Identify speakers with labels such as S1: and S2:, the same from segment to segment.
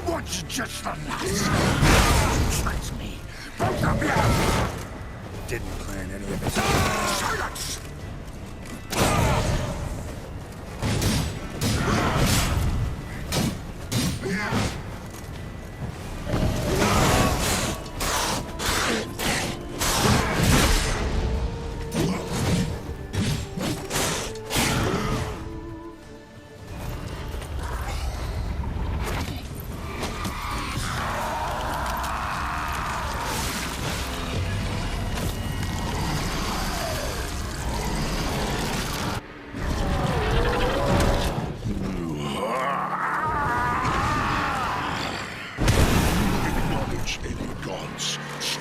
S1: want you just the last. Tricked me. Both of you. Didn't plan any of it. Silence!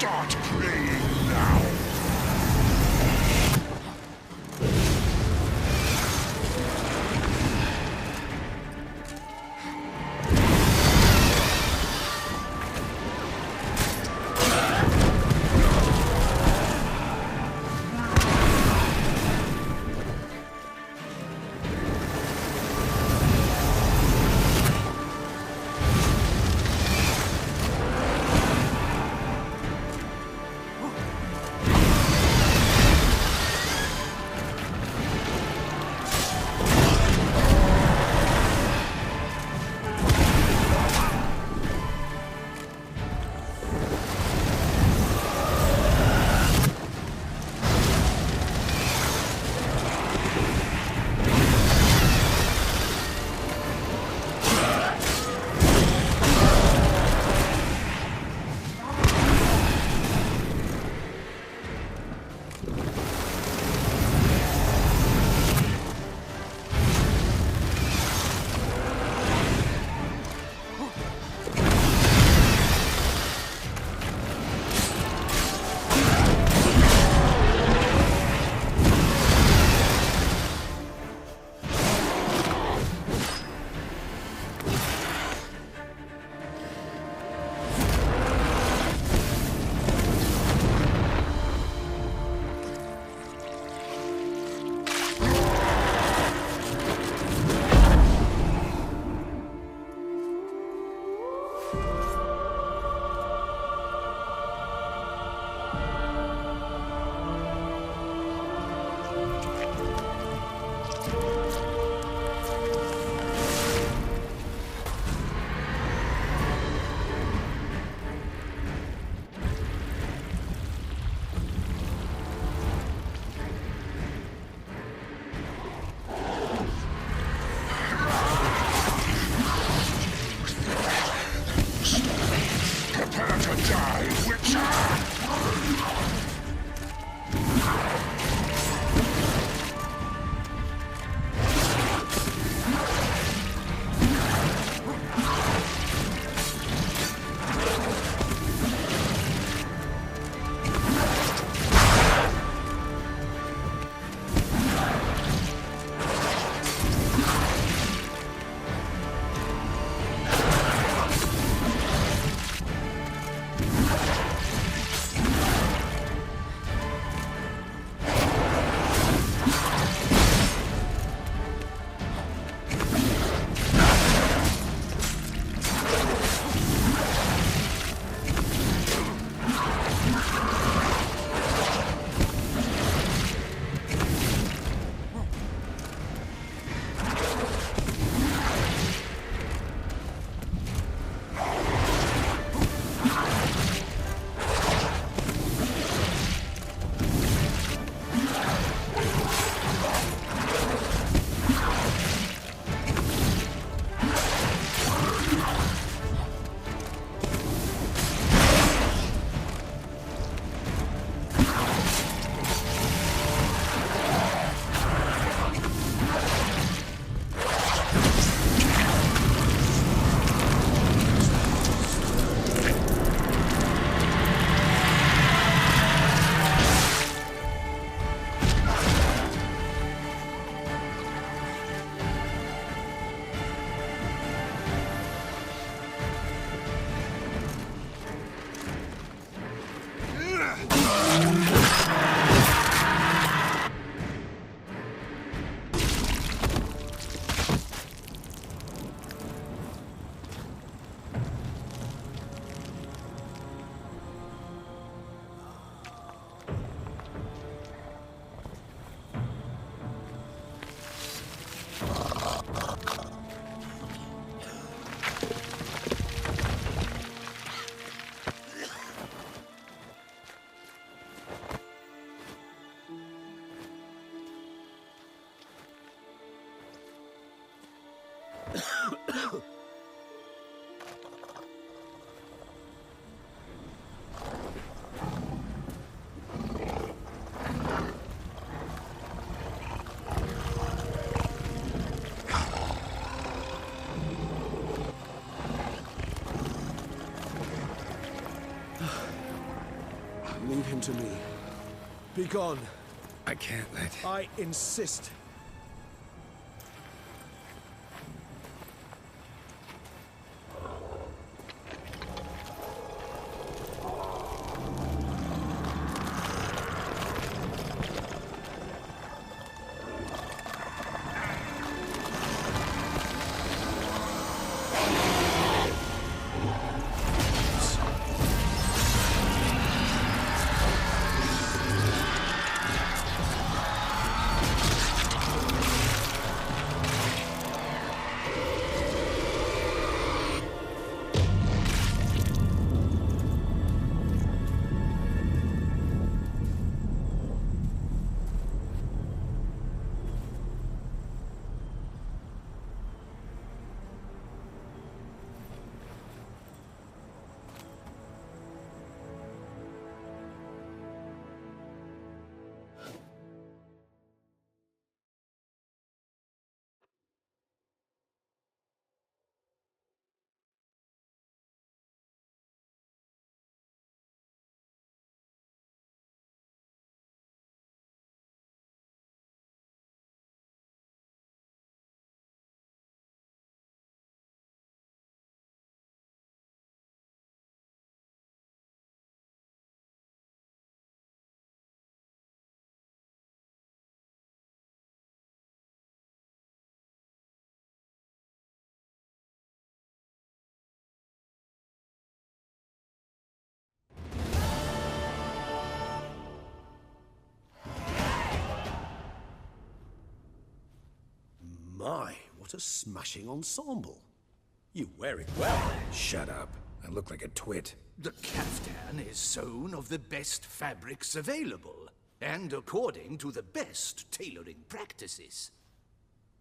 S1: Start praying now!
S2: Leave him to me. Be gone.
S1: I can't let...
S2: I insist. My, what a smashing ensemble. You wear it well.
S1: Shut up. I look like a twit.
S3: The caftan is sewn of the best fabrics available, and according to the best tailoring practices.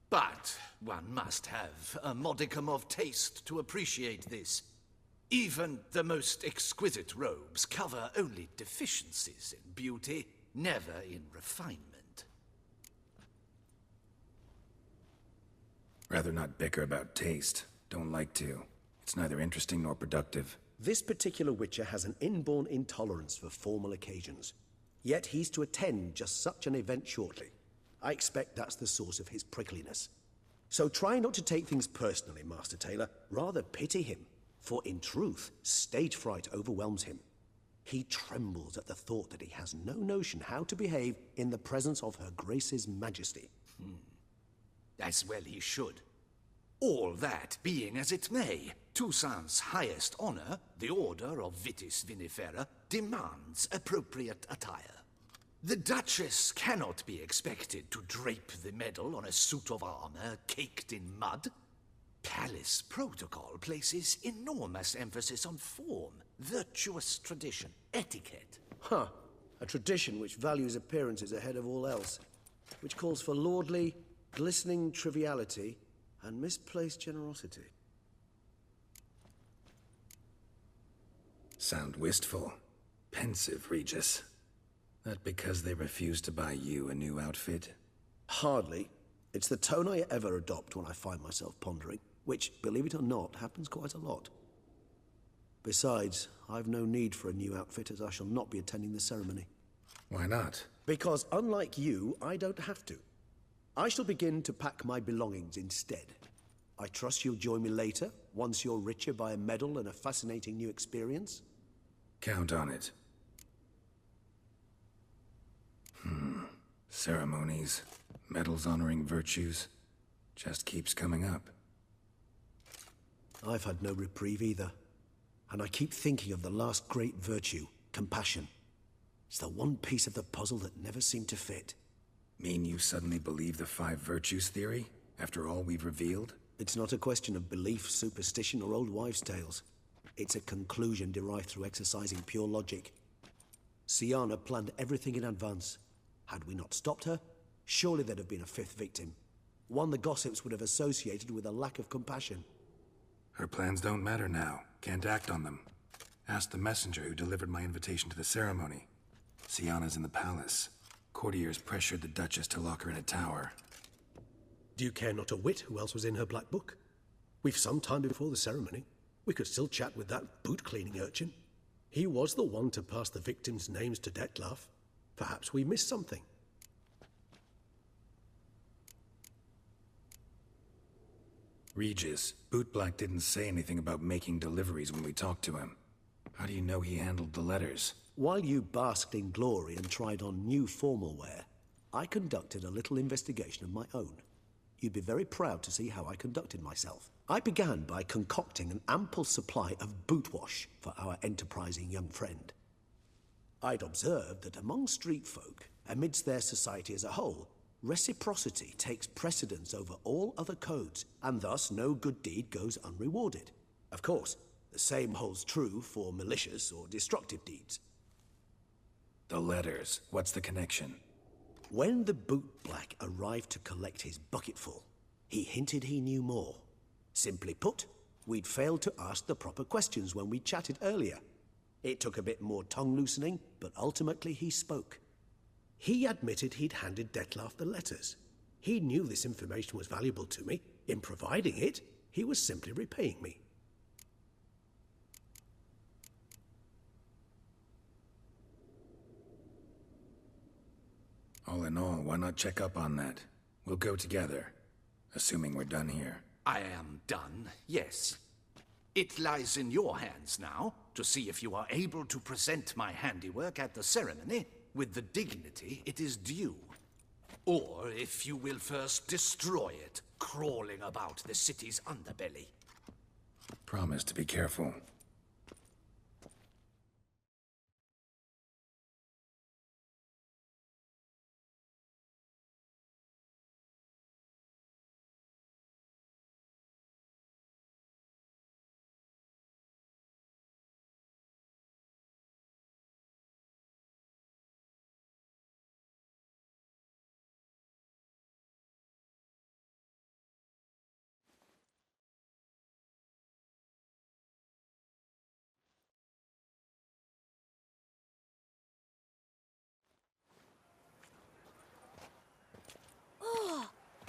S3: But one must have a modicum of taste to appreciate this. Even the most exquisite robes cover only deficiencies in beauty, never in refinement.
S1: Rather not bicker about taste. Don't like to. It's neither interesting nor productive.
S2: This particular Witcher has an inborn intolerance for formal occasions. Yet he's to attend just such an event shortly. I expect that's the source of his prickliness. So try not to take things personally, Master Taylor. Rather pity him. For in truth, stage fright overwhelms him. He trembles at the thought that he has no notion how to behave in the presence of Her Grace's Majesty.
S3: As well he should. All that being as it may, Toussaint's highest honor, the Order of Vitis Vinifera, demands appropriate attire. The Duchess cannot be expected to drape the medal on a suit of armor caked in mud. Palace protocol places enormous emphasis on form, virtuous tradition, etiquette.
S2: Huh. A tradition which values appearances ahead of all else. Which calls for lordly, glistening triviality and misplaced generosity.
S1: Sound wistful. Pensive, Regis. That because they refuse to buy you a new outfit?
S2: Hardly. It's the tone I ever adopt when I find myself pondering, which, believe it or not, happens quite a lot. Besides, I've no need for a new outfit as I shall not be attending the ceremony.
S1: Why not?
S2: Because unlike you, I don't have to. I shall begin to pack my belongings instead. I trust you'll join me later, once you're richer by a medal and a fascinating new experience?
S1: Count on it. Ceremonies, medals honoring virtues, just keeps coming up.
S2: I've had no reprieve either. And I keep thinking of the last great virtue, compassion. It's the one piece of the puzzle that never seemed to fit.
S1: Mean you suddenly believe the 5 virtues theory, after all we've revealed?
S2: It's not a question of belief, superstition, or old wives' tales. It's a conclusion derived through exercising pure logic. Syanna planned everything in advance. Had we not stopped her, surely there'd have been a 5th victim. One the gossips would have associated with a lack of compassion.
S1: Her plans don't matter now. Can't act on them. Ask the messenger who delivered my invitation to the ceremony. Syanna's in the palace. Courtiers pressured the Duchess to lock her in a tower.
S2: Do you care not a whit who else was in her black book? We've some time before the ceremony. We could still chat with that boot-cleaning urchin. He was the one to pass the victims' names to Dettlaff. Perhaps we missed something.
S1: Regis, Bootblack didn't say anything about making deliveries when we talked to him. How do you know he handled the letters?
S2: While you basked in glory and tried on new formal wear, I conducted a little investigation of my own. You'd be very proud to see how I conducted myself. I began by concocting an ample supply of boot wash for our enterprising young friend. I'd observed that among street folk, amidst their society as a whole, reciprocity takes precedence over all other codes, and thus no good deed goes unrewarded. Of course, the same holds true for malicious or destructive deeds.
S1: The letters. What's the connection?
S2: When the bootblack arrived to collect his bucketful, he hinted he knew more. Simply put, we'd failed to ask the proper questions when we chatted earlier. It took a bit more tongue-loosening, but ultimately he spoke. He admitted he'd handed Dettlaff the letters. He knew this information was valuable to me. In providing it, he was simply repaying me.
S1: All in all, why not check up on that? We'll go together, assuming we're done here.
S3: I am done, yes. It lies in your hands now to see if you are able to present my handiwork at the ceremony with the dignity it is due. Or if you will first destroy it, crawling about the city's underbelly.
S1: Promise to be careful.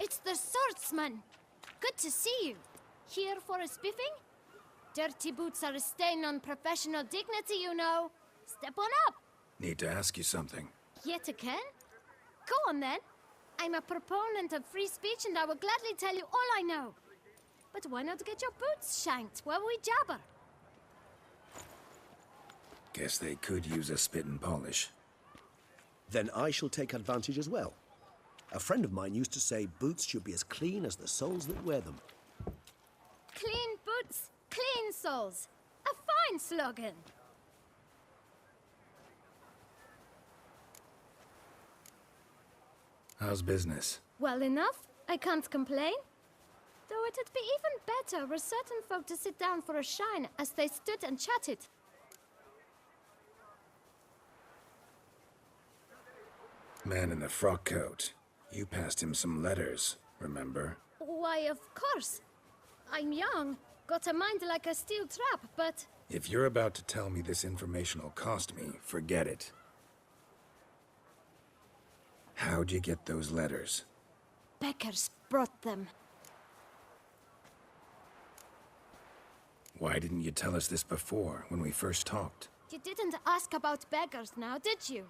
S4: It's the swordsman. Good to see you. Here for a spiffing? Dirty boots are a stain on professional dignity, you know. Step on up.
S1: Need to ask you something.
S4: Yet again? Go on then. I'm a proponent of free speech and I will gladly tell you all I know. But why not get your boots shanked while we jabber?
S1: Guess they could use a spit and polish.
S2: Then I shall take advantage as well. A friend of mine used to say boots should be as clean as the soles that wear them.
S4: Clean boots, clean soles. A fine slogan.
S1: How's business?
S4: Well enough. I can't complain. Though it'd be even better were certain folk to sit down for a shine as they stood and chatted.
S1: Man in the frock coat. You passed him some letters, remember?
S4: Why, of course. I'm young, got a mind like a steel trap, but...
S1: If you're about to tell me this information will cost me, forget it. How'd you get those letters?
S4: Beggars brought them.
S1: Why didn't you tell us this before, when we first talked?
S4: You didn't ask about beggars now, did you?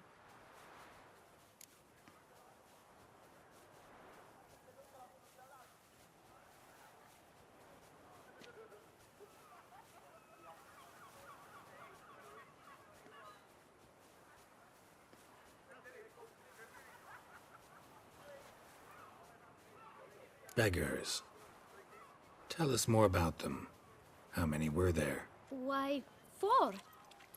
S1: Beggars. Tell us more about them. How many were there?
S4: Why, 4.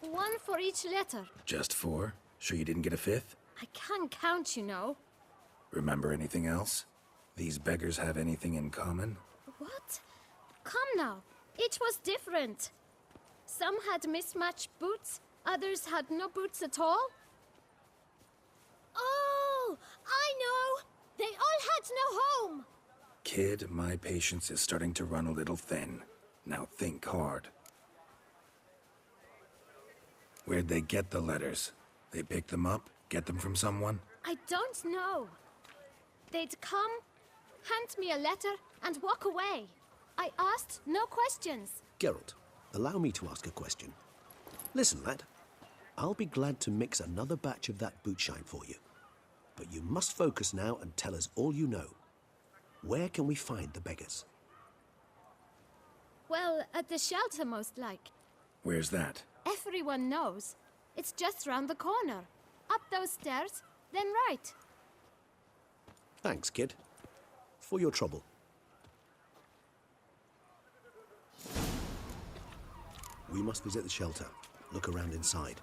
S4: 1 for each letter.
S1: Just 4? Sure you didn't get a 5th?
S4: I can't count, you know.
S1: Remember anything else? These beggars have anything in common?
S4: What? Come now. Each was different. Some had mismatched boots, others had no boots at all. Oh, I know! They all had no home!
S1: Kid, my patience is starting to run a little thin. Now think hard. Where'd they get the letters? They pick them up? Get them from someone?
S4: I don't know. They'd come, hand me a letter, and walk away. I asked no questions.
S2: Geralt, allow me to ask a question. Listen, lad. I'll be glad to mix another batch of that bootshine for you. But you must focus now and tell us all you know. Where can we find the beggars?
S4: Well, at the shelter, most like.
S1: Where's that?
S4: Everyone knows. It's just round the corner. Up those stairs, then right.
S2: Thanks, kid. For your trouble. We must visit the shelter. Look around inside.